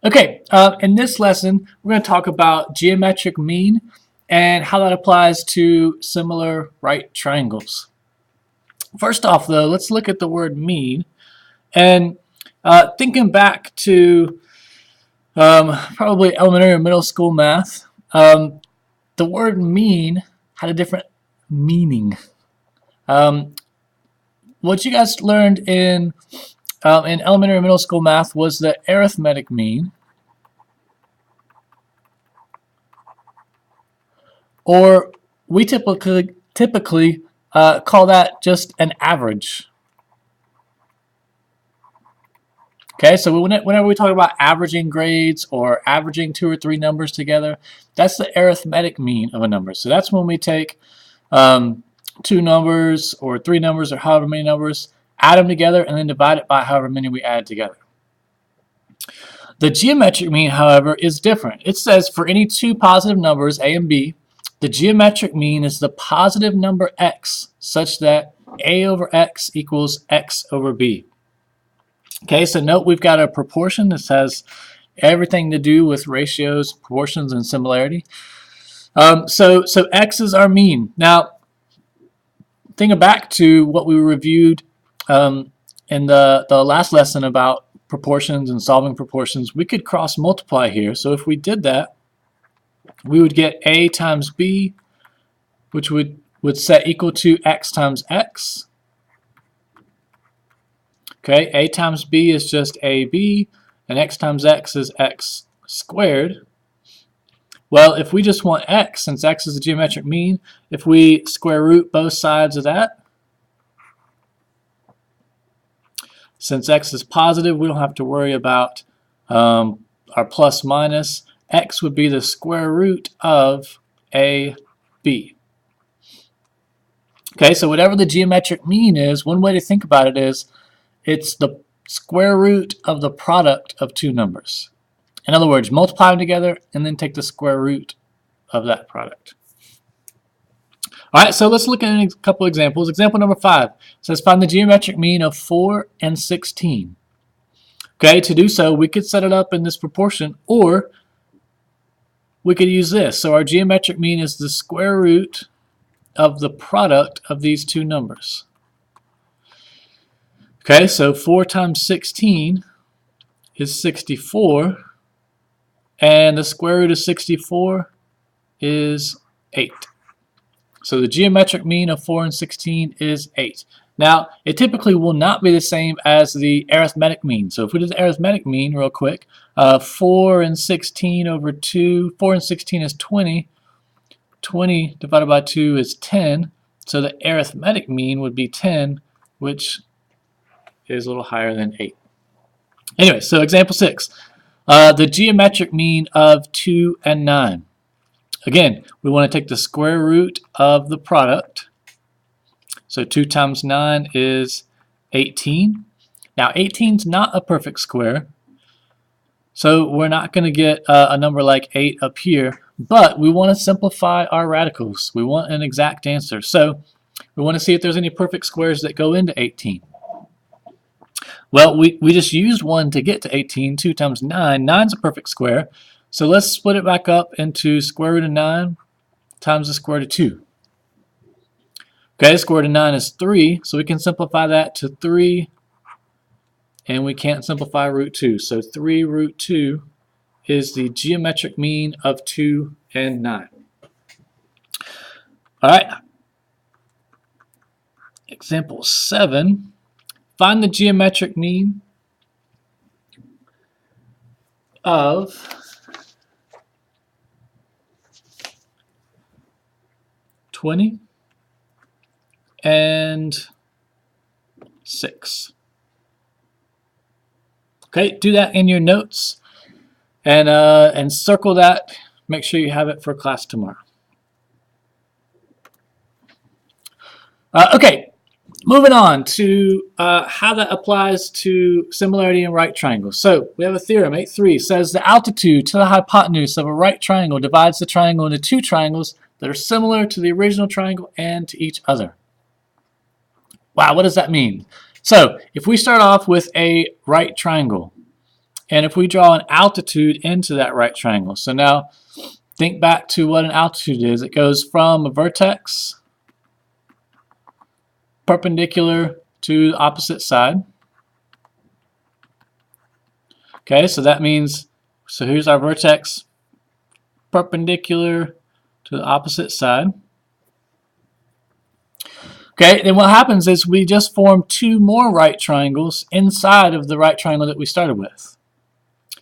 Okay, in this lesson, we're going to talk about geometric mean and how that applies to similar right triangles. First off, though, let's look at the word mean. And thinking back to probably elementary or middle school math, the word mean had a different meaning. What you guys learned in elementary and middle school math was the arithmetic mean, or we typically call that just an average. Okay, so whenever we talk about averaging grades or averaging 2 or 3 numbers together, that's the arithmetic mean of a number. So that's when we take 2 numbers or 3 numbers or however many numbers, add them together, and then divide it by however many we add together. The geometric mean, however, is different. It says for any 2 positive numbers, a and b, the geometric mean is the positive number x, such that a over x equals x over b. Okay, so note we've got a proportion. This has everything to do with ratios, proportions, and similarity. So x is our mean. Now, thinking back to what we reviewed in the last lesson about proportions and solving proportions, we could cross multiply here. So if we did that, we would get a times b, which would set equal to x times x. Okay, a times b is just ab, and x times x is x squared. Well, if we just want x, since x is the geometric mean, if we square root both sides of that, since x is positive, we don't have to worry about our plus minus. X would be the square root of ab. Okay, so whatever the geometric mean is, one way to think about it is it's the square root of the product of 2 numbers. In other words, multiply them together and then take the square root of that product. All right, so let's look at a couple examples. Example number 5 says find the geometric mean of 4 and 16. Okay, to do so, we could set it up in this proportion, or we could use this. So our geometric mean is the square root of the product of these 2 numbers. Okay, so 4 times 16 is 64, and the square root of 64 is 8. So the geometric mean of 4 and 16 is 8. Now, it typically will not be the same as the arithmetic mean. So if we do the arithmetic mean real quick, 4 and 16 over 2, 4 and 16 is 20. 20 divided by 2 is 10. So the arithmetic mean would be 10, which is a little higher than 8. Anyway, so example 6. The geometric mean of 2 and 9. Again, we want to take the square root of the product. So 2 times 9 is 18. Now 18 is not a perfect square, so we're not going to get a number like 8 up here, but we want to simplify our radicals. We want an exact answer. So we want to see if there's any perfect squares that go into 18. Well, we just used one to get to 18. 2 times 9. 9 is a perfect square. So let's split it back up into square root of 9 times the square root of 2. Okay, square root of 9 is 3, so we can simplify that to 3, and we can't simplify root 2. So 3 root 2 is the geometric mean of 2 and 9. All right. Example 7. Find the geometric mean of 20 and 6. Okay, do that in your notes and circle that. Make sure you have it for class tomorrow. Okay, moving on to how that applies to similarity in right triangles. So we have a theorem, 8.3, says the altitude to the hypotenuse of a right triangle divides the triangle into 2 triangles that are similar to the original triangle and to each other. Wow, what does that mean? So if we start off with a right triangle, And if we draw an altitude into that right triangle, so now think back to what an altitude is. It goes from a vertex perpendicular to the opposite side. Okay, so that means, so here's our vertex perpendicular to the opposite side. Okay, then what happens is we just form two more right triangles inside of the right triangle that we started with.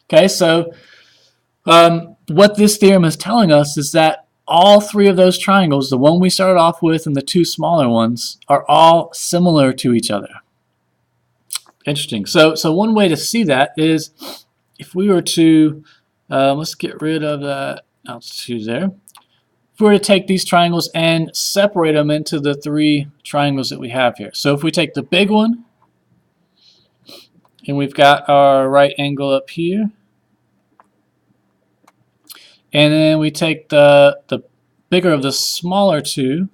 Okay, so what this theorem is telling us is that all three of those triangles, the one we started off with and the two smaller ones, are all similar to each other. Interesting. So one way to see that is if we were to, let's get rid of that altitude there. If we were to take these triangles and separate them into the three triangles that we have here. So if we take the big one, and we've got our right angle up here, and then we take the bigger of the smaller two,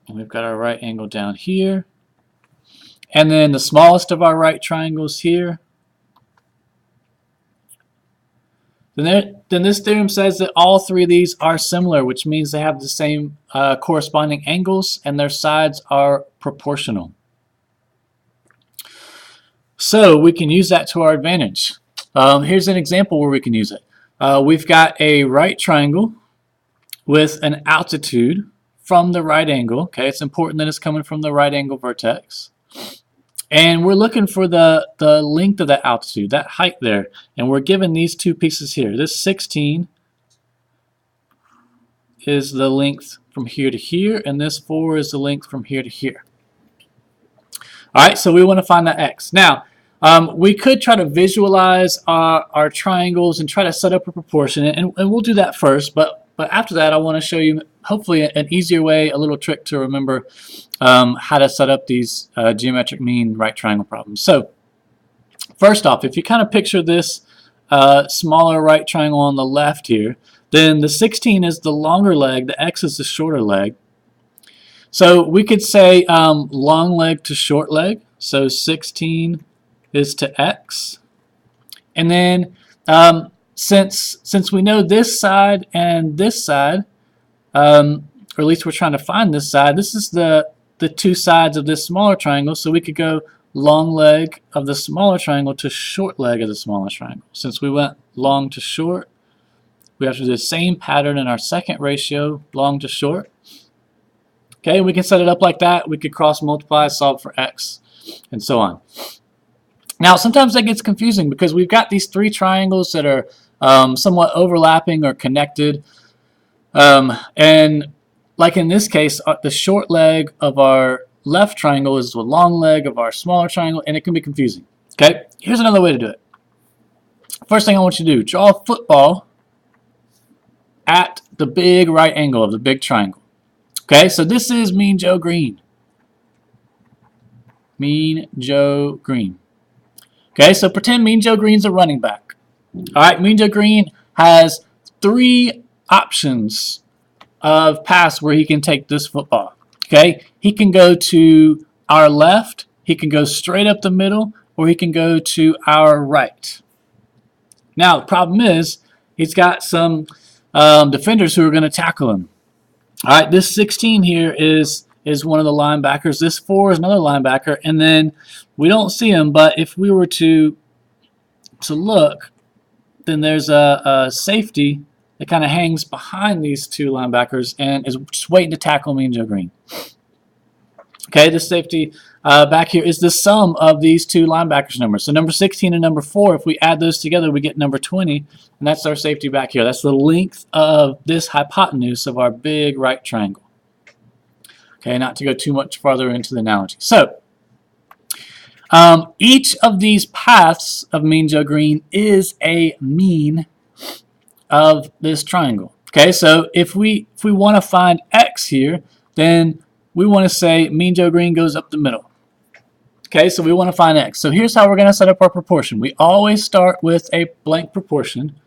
and we've got our right angle down here, and then the smallest of our right triangles here, then this theorem says that all three of these are similar, which means they have the same corresponding angles and their sides are proportional. So we can use that to our advantage. Here's an example where we can use it. We've got a right triangle with an altitude from the right angle. Okay, it's important that it's coming from the right angle vertex. And we're looking for the length of that altitude, that height there. And we're given these two pieces here. This 16 is the length from here to here, and this 4 is the length from here to here. All right, so we want to find that x. Now, we could try to visualize our triangles and try to set up a proportion, and we'll do that first. But after that, I want to show you hopefully an easier way, a little trick to remember how to set up these geometric mean right triangle problems. So first off, if you kind of picture this smaller right triangle on the left here, then the 16 is the longer leg, the x is the shorter leg. So we could say long leg to short leg, so 16 is to x. And then since we know this side and this side, or at least we're trying to find this side, this is the two sides of this smaller triangle, so we could go long leg of the smaller triangle to short leg of the smaller triangle. Since we went long to short, we have to do the same pattern in our second ratio, long to short. Okay, we can set it up like that. We could cross multiply, solve for x, and so on. Now, sometimes that gets confusing because we've got these three triangles that are somewhat overlapping or connected. And like in this case, the short leg of our left triangle is the long leg of our smaller triangle, and it can be confusing. Okay, here's another way to do it. First thing I want you to do, draw a football at the big right angle of the big triangle. Okay, so this is Mean Joe Green. Mean Joe Green. Okay, so pretend Mean Joe Green's a running back. All right, Mean Joe Green has three options of pass where he can take this football. Okay, he can go to our left, he can go straight up the middle, or he can go to our right. Now, the problem is he's got some defenders who are going to tackle him. All right, this 16 here is one of the linebackers. This 4 is another linebacker, and then we don't see him, but if we were to look, then there's a safety that kind of hangs behind these two linebackers and is just waiting to tackle Mean Joe Green. Okay, this safety back here is the sum of these two linebackers' numbers. So number 16 and number 4, if we add those together, we get number 20, and that's our safety back here. That's the length of this hypotenuse of our big right triangle. Okay, not to go too much farther into the analogy. So, each of these paths of Mean Joe Green is a mean of this triangle. Okay, so if we want to find x here, then we want to say Mean Joe Green goes up the middle. Okay, so we want to find x. So here's how we're going to set up our proportion. We always start with a blank proportion.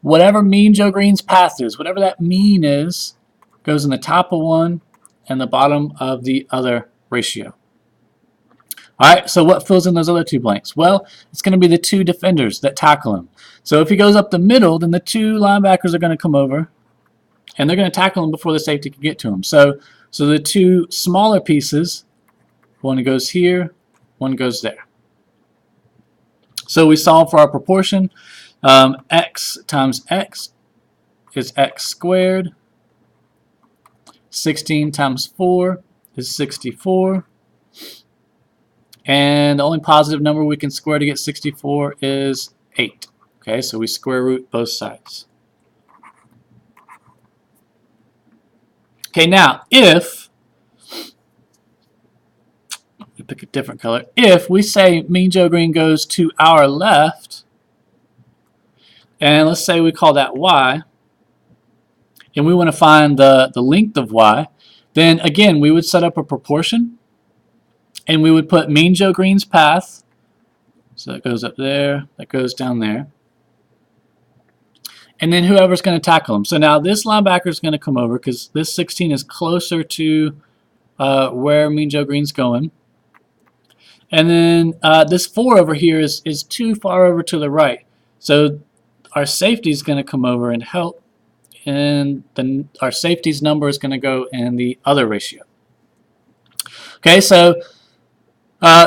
Whatever Mean Joe Green's path is, whatever that mean is, goes in the top of one and the bottom of the other ratio. Alright, so what fills in those other two blanks? Well, it's going to be the two defenders that tackle him. So if he goes up the middle, then the two linebackers are going to come over, and they're going to tackle him before the safety can get to him. So the two smaller pieces, one goes here, one goes there. So we solve for our proportion. X times x is x squared. 16 times 4 is 64. And the only positive number we can square to get 64 is 8. Okay, so we square root both sides. Okay, now if, let me pick a different color, if we say Mean Joe Green goes to our left, and let's say we call that y, and we want to find the length of y, then again we would set up a proportion, and we would put Mean Joe Green's path, so that goes up there, that goes down there, and then whoever's going to tackle him. So now this linebacker is going to come over because this 16 is closer to where Mean Joe Green's going. And then this 4 over here is too far over to the right. So our safety is going to come over and help, and then our safety's number is going to go in the other ratio. Okay, so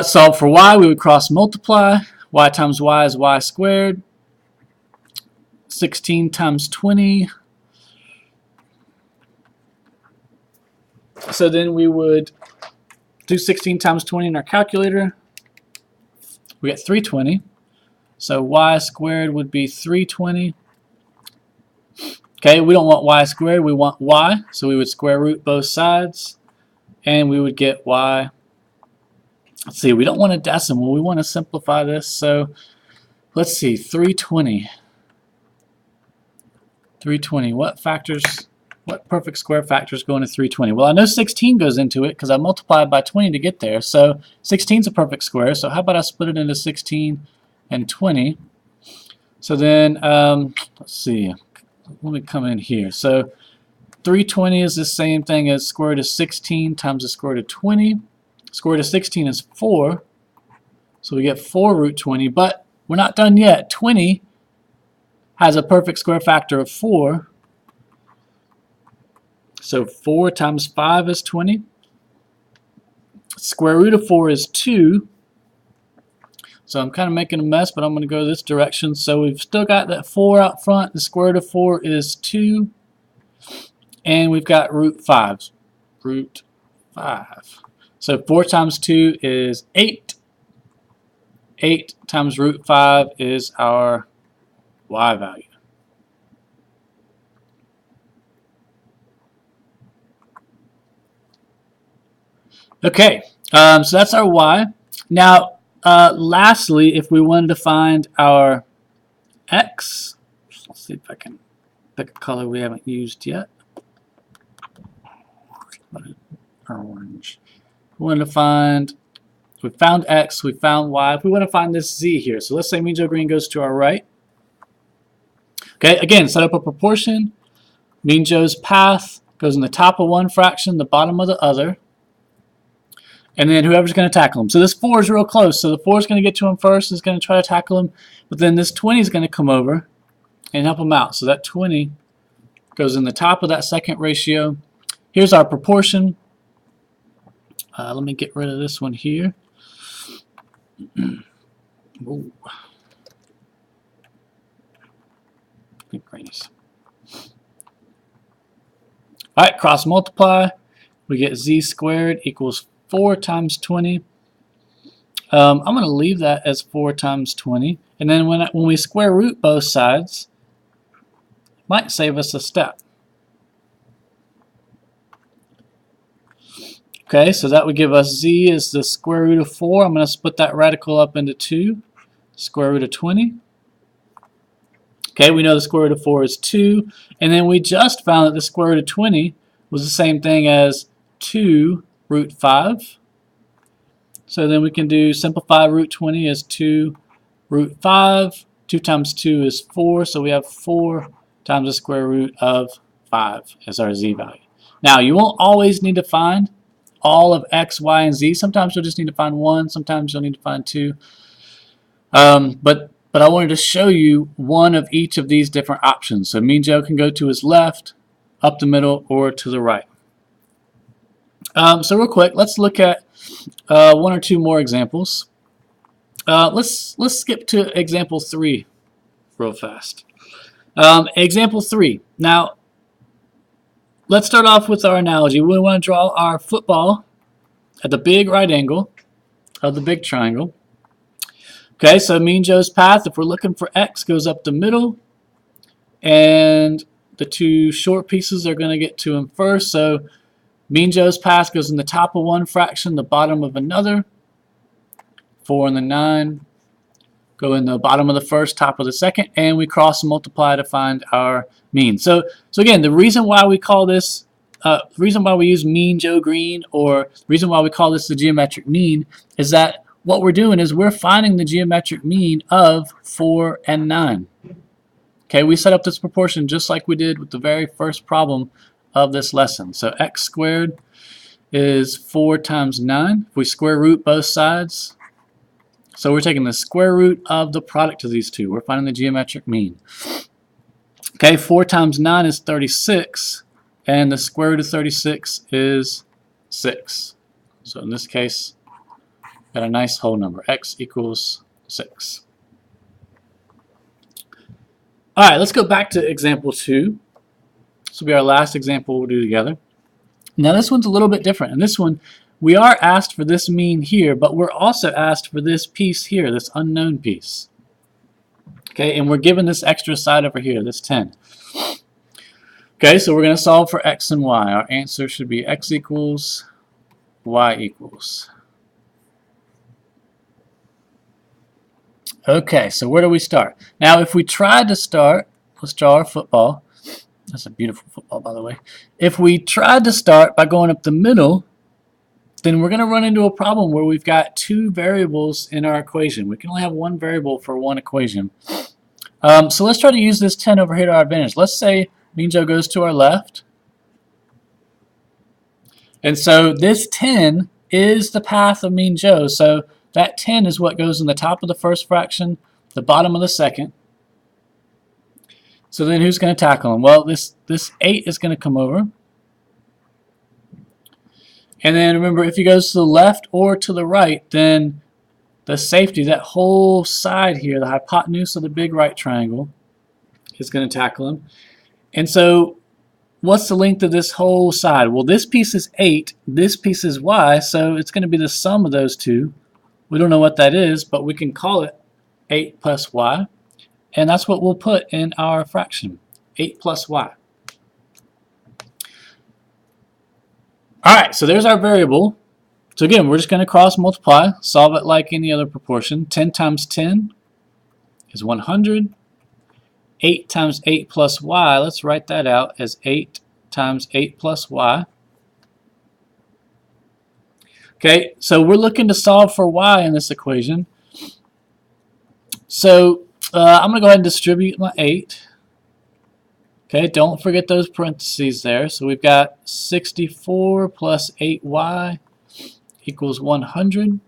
solve for y, we would cross multiply. Y times y is y squared. 16 times 20. So then we would do 16 times 20 in our calculator. We get 320. So y squared would be 320. Okay, we don't want y squared, we want y. So we would square root both sides, and we would get y. Let's see, we don't want a decimal, we want to simplify this. So let's see, 320. 320, what perfect square factors go into 320? Well, I know 16 goes into it because I multiplied by 20 to get there. So 16 is a perfect square. So how about I split it into 16 and 20? So then, let's see, let me come in here. So 320 is the same thing as square root of 16 times the square root of 20. Square root of 16 is 4. So we get 4 root 20, but we're not done yet. 20 has a perfect square factor of 4. So 4 times 5 is 20. Square root of 4 is 2. So I'm kind of making a mess, but I'm going to go this direction. So we've still got that 4 out front. The square root of 4 is 2. And we've got root 5. Root 5. So 4 times 2 is 8. 8 times root 5 is our y value. Okay, so that's our y. Now, lastly, if we wanted to find our x, let's see if I can pick a color we haven't used yet. Orange. We want to find, we found x, we found y. If we want to find this z here, so let's say Mean Joe Green goes to our right. Okay, again, set up a proportion. Mean Joe's path goes in the top of one fraction, the bottom of the other. And then whoever's going to tackle him. So this 4 is real close. So the 4 is going to get to him first, is going to try to tackle him. But then this 20 is going to come over and help him out. So that 20 goes in the top of that second ratio. Here's our proportion. Let me get rid of this one here. Ooh. Alright, cross multiply. We get z squared equals 4 times 20. I'm going to leave that as 4 times 20. And then when we square root both sides, it might save us a step. Okay, so that would give us z is the square root of 4. I'm going to split that radical up into 2. Square root of 20. Okay, we know the square root of 4 is 2. And then we just found that the square root of 20 was the same thing as 2 root 5. So then we can do simplify root 20 as 2 root 5. 2 times 2 is 4. So we have 4 times the square root of 5 as our z value. Now, you won't always need to find all of x, y, and z. Sometimes you'll just need to find one. Sometimes you'll need to find two. But I wanted to show you one of each of these different options. So Mean Joe can go to his left, up the middle, or to the right. So real quick, let's look at one or two more examples. Let's skip to example 3 real fast. Example 3. Now, let's start off with our analogy. We want to draw our football at the big right angle of the big triangle. Okay, so Mean Joe's path, if we're looking for x, goes up the middle, and the two short pieces are going to get to him first. So Mean Joe's path goes in the top of one fraction, the bottom of another. 4 and the 9 go in the bottom of the first, top of the second, and we cross and multiply to find our mean. So again, the reason why we call this, the reason why we use Mean Joe Green, or the reason why we call this the geometric mean, is that what we're doing is we're finding the geometric mean of 4 and 9. Okay, we set up this proportion just like we did with the very first problem of this lesson. So x squared is 4 times 9. If we square root both sides, so we're taking the square root of the product of these two. We're finding the geometric mean. Okay, 4 times 9 is 36, and the square root of 36 is 6. So in this case, got a nice whole number. X equals 6. All right, let's go back to example 2. This will be our last example we'll do together. Now this one's a little bit different. In this one, we are asked for this mean here, but we're also asked for this piece here, this unknown piece. Okay, and we're given this extra side over here, this 10. Okay, so we're going to solve for x and y. Our answer should be x equals, y equals. Okay, so where do we start? Now, if we tried to start, let's draw our football. That's a beautiful football, by the way. If we tried to start by going up the middle, then we're going to run into a problem where we've got two variables in our equation. We can only have one variable for one equation. So let's try to use this 10 over here to our advantage. Let's say Mean Joe goes to our left. And so this 10 is the path of Mean Joe. So that 10 is what goes in the top of the first fraction, the bottom of the second. So then who's going to tackle him? Well, this 8 is going to come over. And then remember, if he goes to the left or to the right, then the safety, that whole side here, the hypotenuse of the big right triangle, is going to tackle him. And so what's the length of this whole side? Well, this piece is 8, this piece is y, so it's going to be the sum of those two. We don't know what that is, but we can call it 8 plus y. And that's what we'll put in our fraction, 8 plus y. All right, so there's our variable. So again, we're just going to cross multiply, solve it like any other proportion. 10 times 10 is 100. 8 times 8 plus y, let's write that out as 8 times 8 plus y. Okay, so we're looking to solve for y in this equation. So I'm going to go ahead and distribute my 8. Okay, don't forget those parentheses there. So we've got 64 plus 8y equals 100.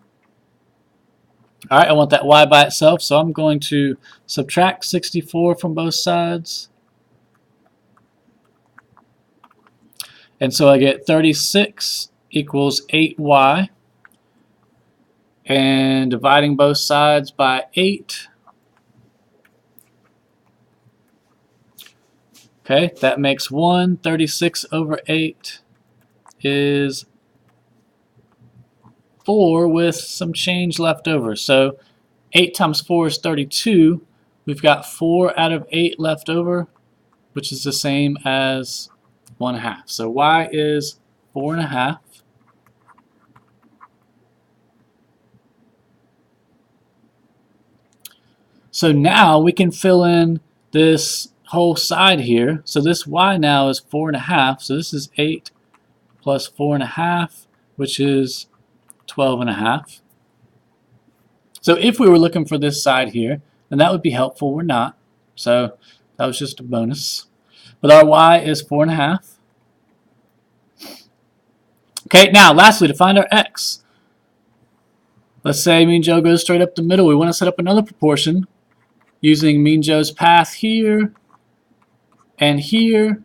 All right, I want that y by itself, so I'm going to subtract 64 from both sides. And so I get 36 equals 8y. And dividing both sides by 8. Okay, that makes 1. 36 over 8 is 4 with some change left over. So 8 times 4 is 32. We've got 4 out of 8 left over, which is the same as 1/2. So y is 4.5. So now we can fill in this whole side here. So this y now is 4.5. So this is 8 plus 4.5, which is 12.5. So if we were looking for this side here, then that would be helpful. We're not. So that was just a bonus. But our y is 4.5. Okay, now lastly, to find our x. Let's say Mean Joe goes straight up the middle. We want to set up another proportion using Mean Joe's path here and here.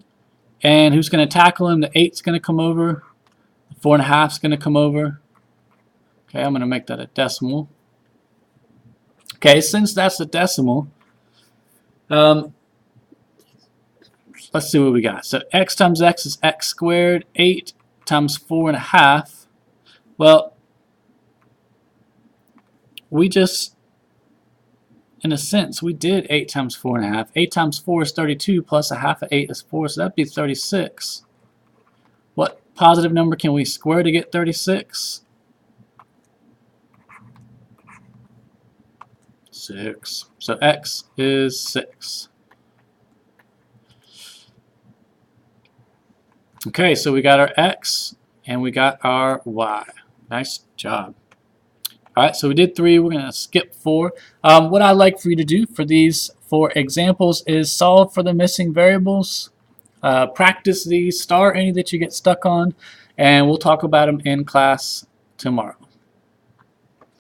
And who's going to tackle him? The 8's going to come over. The 4.5's going to come over. Okay, I'm going to make that a decimal. Okay, since that's a decimal, let's see what we got. So x times x is x squared. 8 times 4.5. Well, we just, in a sense, we did 8 times 4.5. 8 times 4 is 32, plus a half of 8 is 4, so that'd be 36. What positive number can we square to get 36? 6. So x is 6. Okay, so we got our x and we got our y. Nice job. Alright, so we did 3. We're going to skip 4. What I'd like for you to do for these 4 examples is solve for the missing variables. Practice these, star any that you get stuck on, and we'll talk about them in class tomorrow.